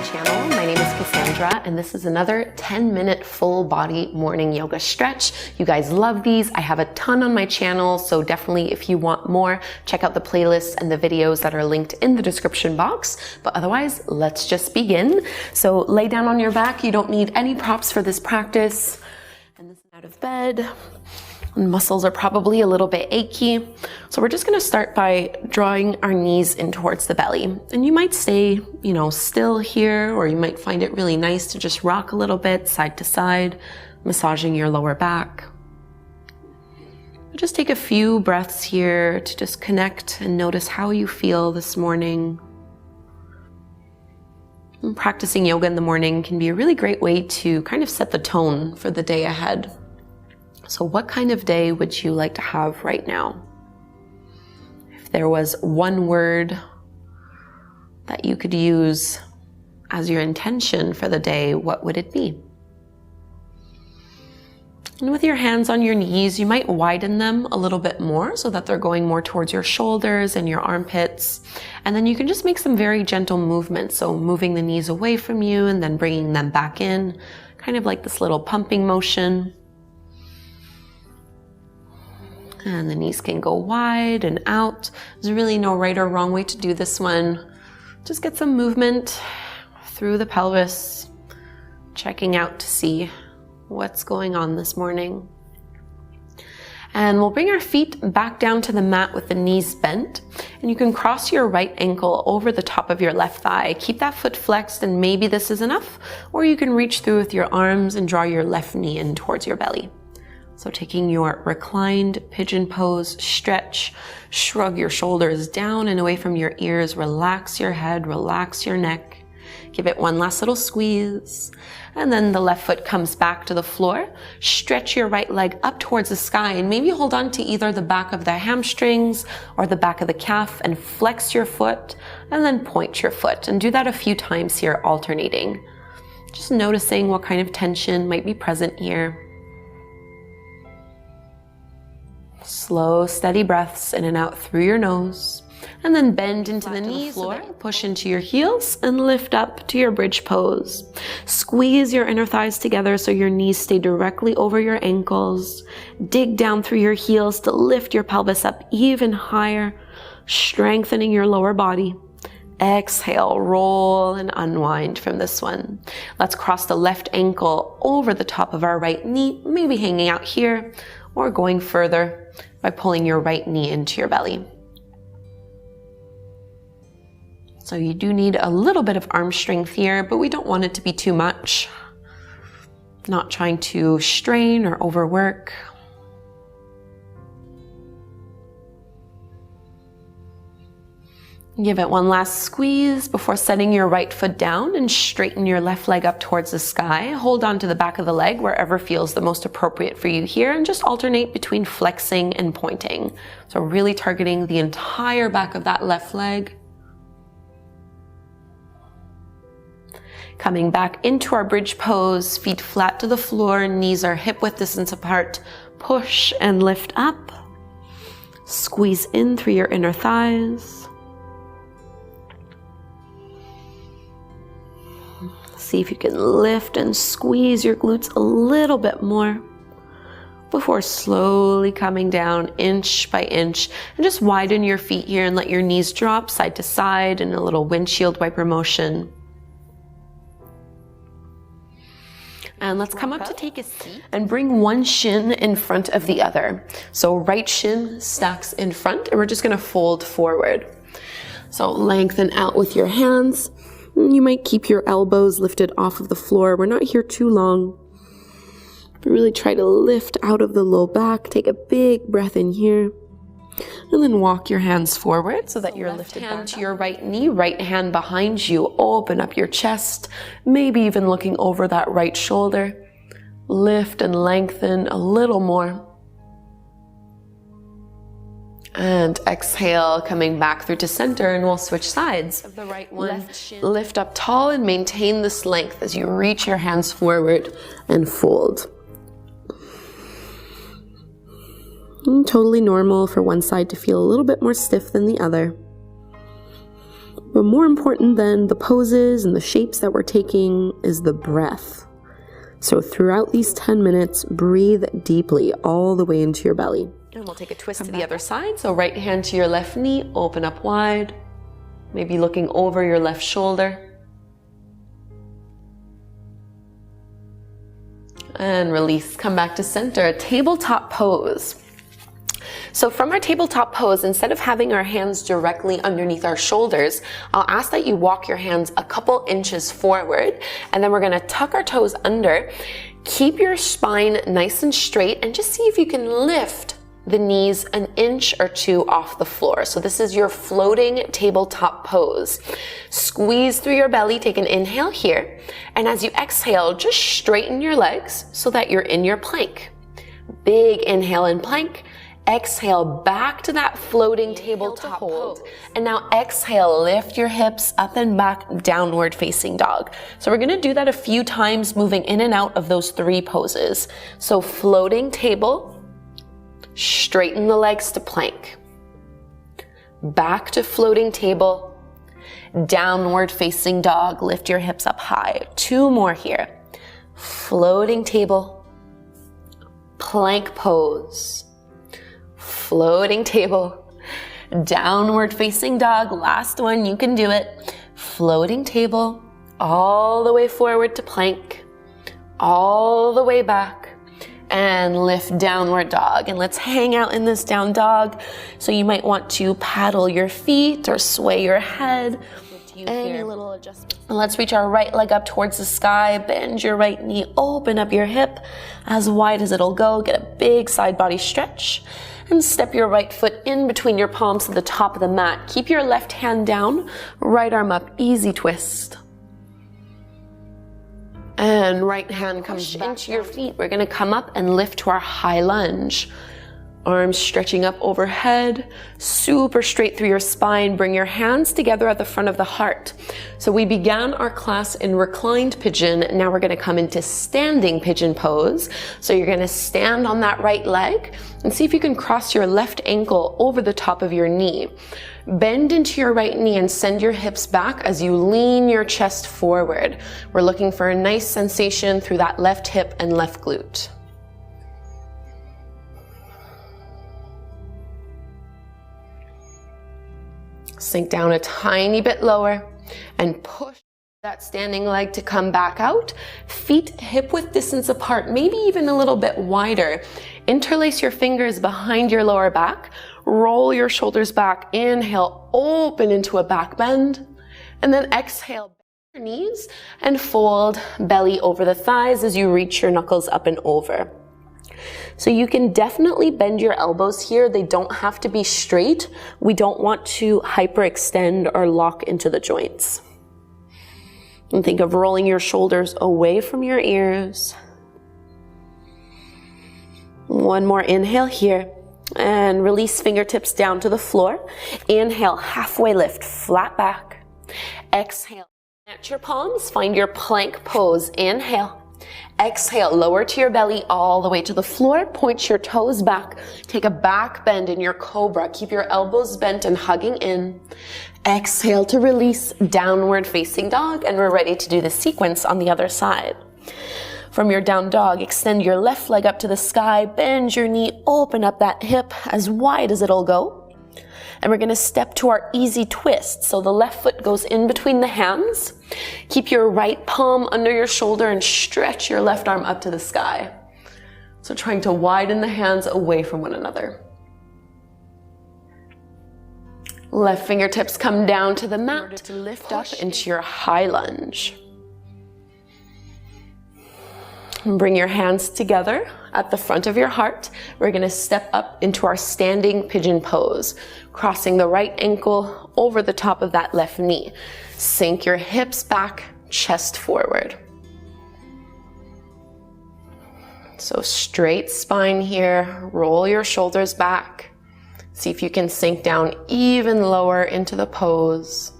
channel. My name is Cassandra, and this is another 10-minute full body morning yoga stretch. You guys love these. I have a ton on my channel, so definitely if you want more, check out the playlists and the videos that are linked in the description box. But otherwise, let's just begin. So lay down on your back. You don't need any props for this practice. And this is out of bed. Muscles are probably a little bit achy. So we're just gonna start by drawing our knees in towards the belly. And you might stay, still here, or you might find it really nice to just rock a little bit side to side, massaging your lower back. Just take a few breaths here to just connect and notice how you feel this morning. And practicing yoga in the morning can be a really great way to kind of set the tone for the day ahead. So what kind of day would you like to have right now? If there was one word that you could use as your intention for the day, what would it be? And with your hands on your knees, you might widen them a little bit more so that they're going more towards your shoulders and your armpits. And then you can just make some very gentle movements. So moving the knees away from you and then bringing them back in, kind of like this little pumping motion. And the knees can go wide and out. There's really no right or wrong way to do this one. Just get some movement through the pelvis, checking out to see what's going on this morning. And we'll bring our feet back down to the mat with the knees bent. And you can cross your right ankle over the top of your left thigh. Keep that foot flexed, and maybe this is enough. Or you can reach through with your arms and draw your left knee in towards your belly. So taking your reclined pigeon pose, stretch, shrug your shoulders down and away from your ears, relax your head, relax your neck. Give it one last little squeeze. And then the left foot comes back to the floor. Stretch your right leg up towards the sky and maybe hold on to either the back of the hamstrings or the back of the calf and flex your foot and then point your foot. And do that a few times here, alternating. Just noticing what kind of tension might be present here. Slow, steady breaths in and out through your nose. And then bend into the knees, push into your heels and lift up to your bridge pose. Squeeze your inner thighs together so your knees stay directly over your ankles. Dig down through your heels to lift your pelvis up even higher, strengthening your lower body. Exhale, roll and unwind from this one. Let's cross the left ankle over the top of our right knee, maybe hanging out here, or going further by pulling your right knee into your belly. So you do need a little bit of arm strength here, but we don't want it to be too much. Not trying to strain or overwork. Give it one last squeeze before setting your right foot down and straighten your left leg up towards the sky. Hold on to the back of the leg wherever feels the most appropriate for you here, and just alternate between flexing and pointing. So really targeting the entire back of that left leg. Coming back into our bridge pose, feet flat to the floor, knees are hip width distance apart. Push and lift up. Squeeze in through your inner thighs. See if you can lift and squeeze your glutes a little bit more before slowly coming down inch by inch, and just widen your feet here and let your knees drop side to side in a little windshield wiper motion. And let's come up to take a seat and bring one shin in front of the other. So right shin stacks in front, and we're just gonna fold forward. So lengthen out with your hands. You might keep your elbows lifted off of the floor. We're not here too long. Really try to lift out of the low back. Take a big breath in here. And then walk your hands forward so that you're lifted back to your right knee, right hand behind you. Open up your chest, maybe even looking over that right shoulder. Lift and lengthen a little more. And exhale, coming back through to center, and we'll switch sides. Of the right one, lift up tall and maintain this length as you reach your hands forward and fold. Totally normal for one side to feel a little bit more stiff than the other. But more important than the poses and the shapes that we're taking is the breath. So throughout these 10 minutes, breathe deeply all the way into your belly. And we'll take a twist to the other side. So right hand to your left knee, open up wide, maybe looking over your left shoulder. And release, come back to center, tabletop pose. So from our tabletop pose, instead of having our hands directly underneath our shoulders, I'll ask that you walk your hands a couple inches forward, and then we're gonna tuck our toes under. Keep your spine nice and straight, and just see if you can lift the knees an inch or two off the floor. So this is your floating tabletop pose. Squeeze through your belly, take an inhale here, and as you exhale, just straighten your legs so that you're in your plank. Big inhale in plank. Exhale back to that floating tabletop hold. And now exhale, lift your hips up and back, downward facing dog. So we're gonna do that a few times, moving in and out of those 3 poses. So floating table, straighten the legs to plank. Back to floating table, downward facing dog, lift your hips up high. 2 more here. Floating table, plank pose. Floating table, downward facing dog. Last one, you can do it. Floating table, all the way forward to plank, all the way back, and lift downward dog. And let's hang out in this down dog. So you might want to paddle your feet or sway your head. Any little adjustment. And let's reach our right leg up towards the sky, bend your right knee, open up your hip as wide as it'll go. Get a big side body stretch. And step your right foot in between your palms to the top of the mat. Keep your left hand down, right arm up, easy twist. And right hand comes into your feet. We're gonna come up and lift to our high lunge. Arms stretching up overhead, super straight through your spine. Bring your hands together at the front of the heart. So we began our class in reclined pigeon. Now we're gonna come into standing pigeon pose. So you're gonna stand on that right leg and see if you can cross your left ankle over the top of your knee. Bend into your right knee and send your hips back as you lean your chest forward. We're looking for a nice sensation through that left hip and left glute. Sink down a tiny bit lower and push that standing leg to come back out. Feet hip width distance apart, maybe even a little bit wider. Interlace your fingers behind your lower back. Roll your shoulders back. Inhale, open into a back bend. And then exhale, bend your knees and fold belly over the thighs as you reach your knuckles up and over. So you can definitely bend your elbows here. They don't have to be straight. We don't want to hyperextend or lock into the joints. And think of rolling your shoulders away from your ears. One more inhale here. And release fingertips down to the floor. Inhale, halfway lift, flat back. Exhale, at your palms, find your plank pose. Inhale. Exhale, lower to your belly all the way to the floor. Point your toes back. Take a back bend in your cobra. Keep your elbows bent and hugging in. Exhale to release, downward facing dog, and we're ready to do the sequence on the other side. From your down dog, extend your left leg up to the sky, bend your knee, open up that hip as wide as it'll go. And we're gonna step to our easy twist. So the left foot goes in between the hands. Keep your right palm under your shoulder and stretch your left arm up to the sky. So trying to widen the hands away from one another. Left fingertips come down to the mat to lift up into your high lunge. And bring your hands together at the front of your heart. We're gonna step up into our standing pigeon pose, crossing the right ankle over the top of that left knee. Sink your hips back, chest forward. So straight spine here, roll your shoulders back. See if you can sink down even lower into the pose.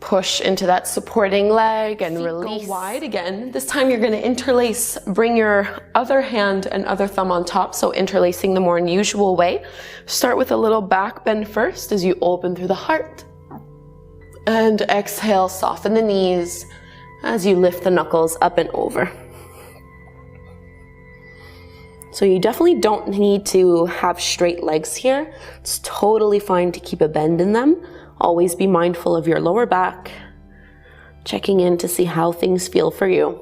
Push into that supporting leg and release. Go wide again. This time you're going to interlace. Bring your other hand and other thumb on top, so interlacing the more unusual way. Start with a little back bend first as you open through the heart. And exhale, soften the knees as you lift the knuckles up and over. So you definitely don't need to have straight legs here. It's totally fine to keep a bend in them. Always be mindful of your lower back, checking in to see how things feel for you.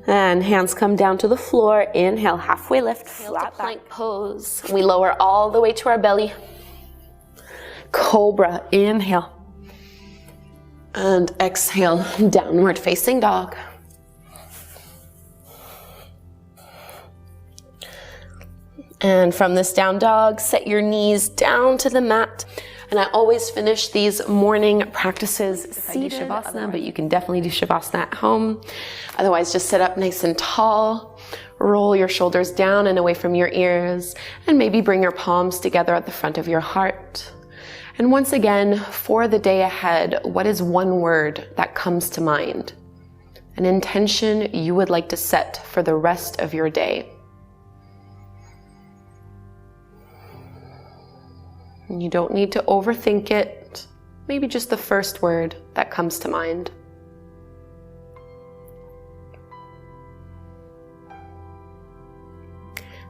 And hands come down to the floor. Inhale, halfway lift, flat plank pose. We lower all the way to our belly. Cobra, inhale. And exhale, downward facing dog. And from this down dog, set your knees down to the mat. And I always finish these morning practices seated. Shavasana, but you can definitely do Shavasana at home. Otherwise, just sit up nice and tall. Roll your shoulders down and away from your ears. And maybe bring your palms together at the front of your heart. And once again, for the day ahead, what is one word that comes to mind? An intention you would like to set for the rest of your day. You don't need to overthink it. Maybe just the first word that comes to mind.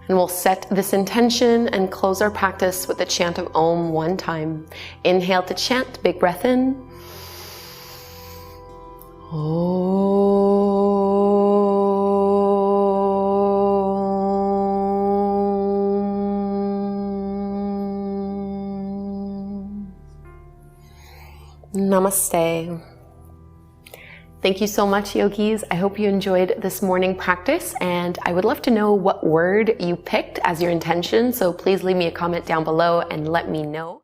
And we'll set this intention and close our practice with the chant of Om one time. Inhale to chant, big breath in. Om. Namaste. Thank you so much, yogis. I hope you enjoyed this morning practice, and I would love to know what word you picked as your intention, so please leave me a comment down below and let me know.